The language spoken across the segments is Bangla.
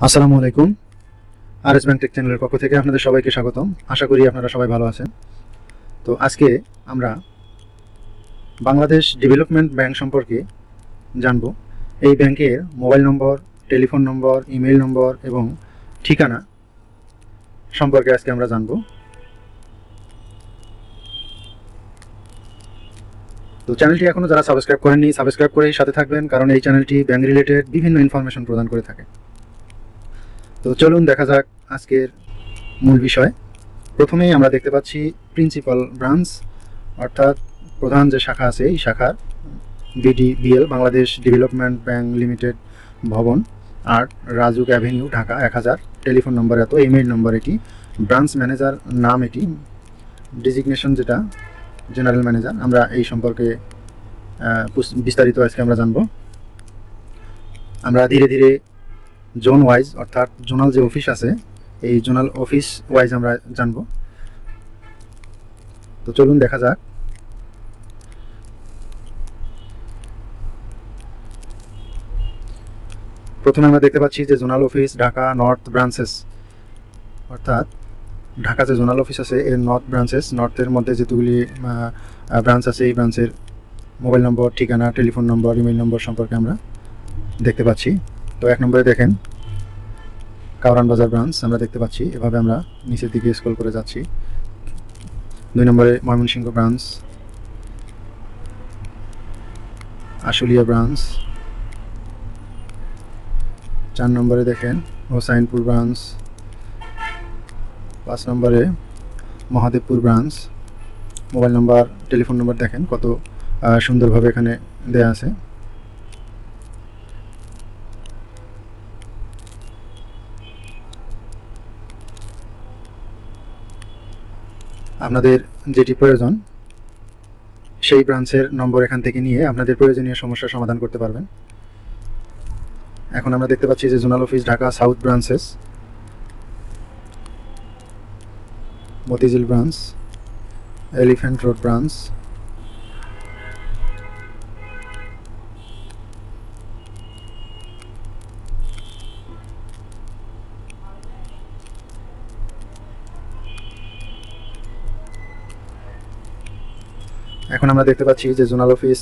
আসসালামু আলাইকুম। আরএস ব্যাংক টেক চ্যানেলের পক্ষ থেকে আপনাদের সবাইকে স্বাগতম। আশা করি আপনারা সবাই ভালো আছেন। তো আজকে আমরা বাংলাদেশ ডেভেলপমেন্ট ব্যাংক সম্পর্কে জানব। এই ব্যাংকের মোবাইল নম্বর, টেলিফোন নম্বর, ইমেল নম্বর এবং ঠিকানা সম্পর্কে আজকে আমরা জানব। তো চ্যানেলটি এখনও যারা সাবস্ক্রাইব করেননি, সাবস্ক্রাইব করেই সাথে থাকবেন, কারণ এই চ্যানেলটি ব্যাংক রিলেটেড বিভিন্ন ইনফরমেশন প্রদান করে থাকে। তো চলুন দেখা যাক আজকের মূল বিষয়। প্রথমেই আমরা দেখতে পাচ্ছি প্রিন্সিপাল ব্রাঞ্চ, অর্থাৎ প্রধান যে শাখা আছে এই শাখার BDBL Bangladesh development bank limited ভবন, ৮ RAJUK avenue, Dhaka ১০০০। Telephone number এত, ইমেইল নম্বর এটি, ব্রাঞ্চ ম্যানেজার নাম এটি, ডিজিগনেশন যেটা জেনারেল ম্যানেজার। আমরা এই সম্পর্কে বিস্তারিত আজকে আমরা জানব। আমরা ধীরে ধীরে জোন ওয়াইজ, অর্থাৎ জোনাল যে অফিস আছে এই জোনাল অফিস ওয়াইজ আমরা জানব। তো চলুন দেখা যাক। প্রথমে আমরা দেখতে পাচ্ছি যে zonal office Dhaka north branches, অর্থাৎ ঢাকা যে জোনাল অফিস আছে এর নর্থ ব্রাঞ্চেস, নর্থের মধ্যে যেগুলি ব্রাঞ্চ আছে এই ব্রাঞ্চের মোবাইল নম্বর, ঠিকানা, টেলিফোন নম্বর, ইমেল নম্বর সম্পর্কে আমরা দেখতে পাচ্ছি। তো ১ নম্বরে দেখেন কাউরান বাজার ব্রাঞ্চ আমরা দেখতে পাচ্ছি। এভাবে আমরা নিচের দিকে স্ক্রল করে যাচ্ছি। ২ নম্বরে ময়মনসিংহ ব্রাঞ্চ, আশুলিয়া ব্রাঞ্চ। ৪ নম্বরে দেখেন হোসাইনপুর ব্রাঞ্চ। ৫ নম্বরে Mahadebpur branch. Mobile number, telephone number দেখেন কত সুন্দরভাবে এখানে দেয়া আছে। আপনাদের যেটি প্রয়োজন সেই ব্রাঞ্চের নম্বর এখান থেকে নিয়ে আপনাদের প্রয়োজনীয় সমস্যার সমাধান করতে পারবেন। এখন আমরা দেখতে পাচ্ছি যে zonal office Dhaka south branches, Motijheel branch, elephant road branch, এখন আমরা দেখতে পাচ্ছি যে জোনাল অফিস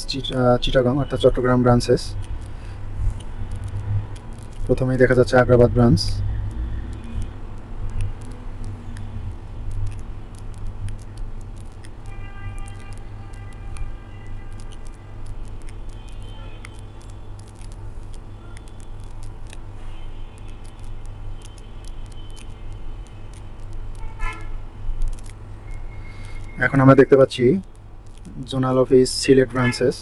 চিটাগং অর্থাৎ চট্টগ্রাম ব্রাঞ্চেস। প্রথমেই দেখা যাচ্ছে আগ্রাবাদ ব্রাঞ্চ। এখন আমরা দেখতে পাচ্ছি জোনাল অফিস সিলেট ব্রাঞ্চেস।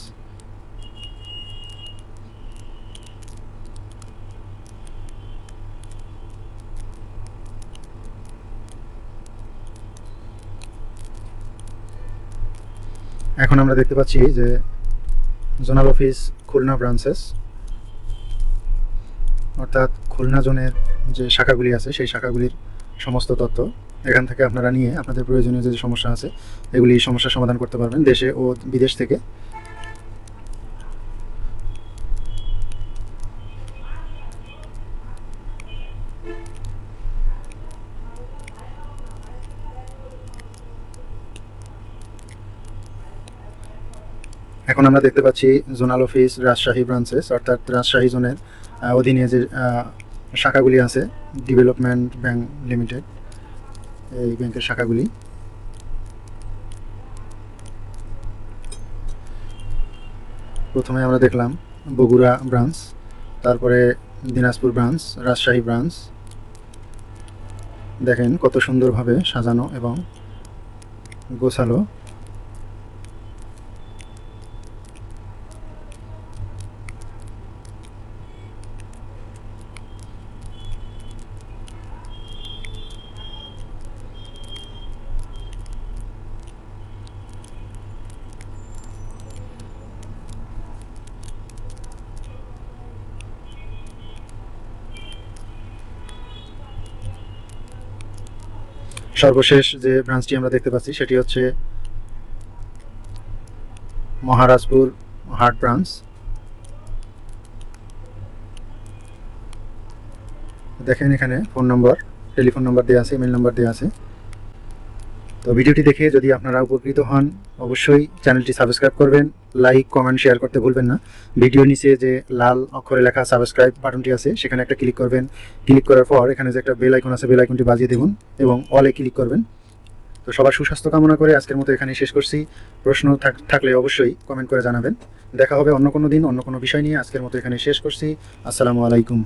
এখন আমরা দেখতে পাচ্ছি যে জোনাল অফিস খুলনা ব্রাঞ্চেস, অর্থাৎ খুলনা জোনের যে শাখাগুলি আছে সেই শাখাগুলির সমস্ত তথ্য এখান থেকে আপনারা নিয়ে আপনাদের প্রয়োজনীয় যে সমস্যা আছে এগুলি সমস্যার সমাধান করতে পারবেন দেশে ও বিদেশ থেকে। এখন আমরা দেখতে পাচ্ছি জোনাল অফিস রাজশাহী ব্রাঞ্চেস, অর্থাৎ রাজশাহী জোনের অধীনে যে শাখাগুলি আছে ডেভেলপমেন্ট ব্যাংক লিমিটেড, এই ব্যাংকের শাখাগুলি। প্রথমে আমরা দেখলাম বগুড়া ব্রাঞ্চ, তারপরে দিনাজপুর ব্রাঞ্চ, রাজশাহী ব্রাঞ্চ। দেখেন কত সুন্দরভাবে সাজানো এবং গোছালো। সর্বশেষ যে ব্রাঞ্চটি আমরা দেখতে পাচ্ছি সেটি হচ্ছে মহারাজপুর হাট ব্রাঞ্চ। দেখেন এখানে ফোন নম্বর, টেলিফোন নম্বর দেওয়া আছে, ইমেল নম্বর দেওয়া আছে। তো ভিডিওটি দেখে যদি আপনারা উপকৃত হন অবশ্যই চ্যানেলটি সাবস্ক্রাইব করবেন, লাইক কমেন্ট শেয়ার করতে ভুলবেন না। ভিডিওর নিচে যে লাল অক্ষরে লেখা সাবস্ক্রাইব বাটনটি আছে সেখানে একটা ক্লিক করবেন। ক্লিক করার পর এখানে যে একটা বেল আইকন আছে বেল আইকনটি বাজিয়ে দেবেন এবং অলে ক্লিক করবেন। তো সবার সুস্বাস্থ্য কামনা করে আজকের মতো এখানেই শেষ করছি। প্রশ্ন থাকলে অবশ্যই কমেন্ট করে জানাবেন। দেখা হবে অন্য কোনো দিন অন্য কোনো বিষয় নিয়ে। আজকের মতো এখানে শেষ করছি। আসসালামু আলাইকুম।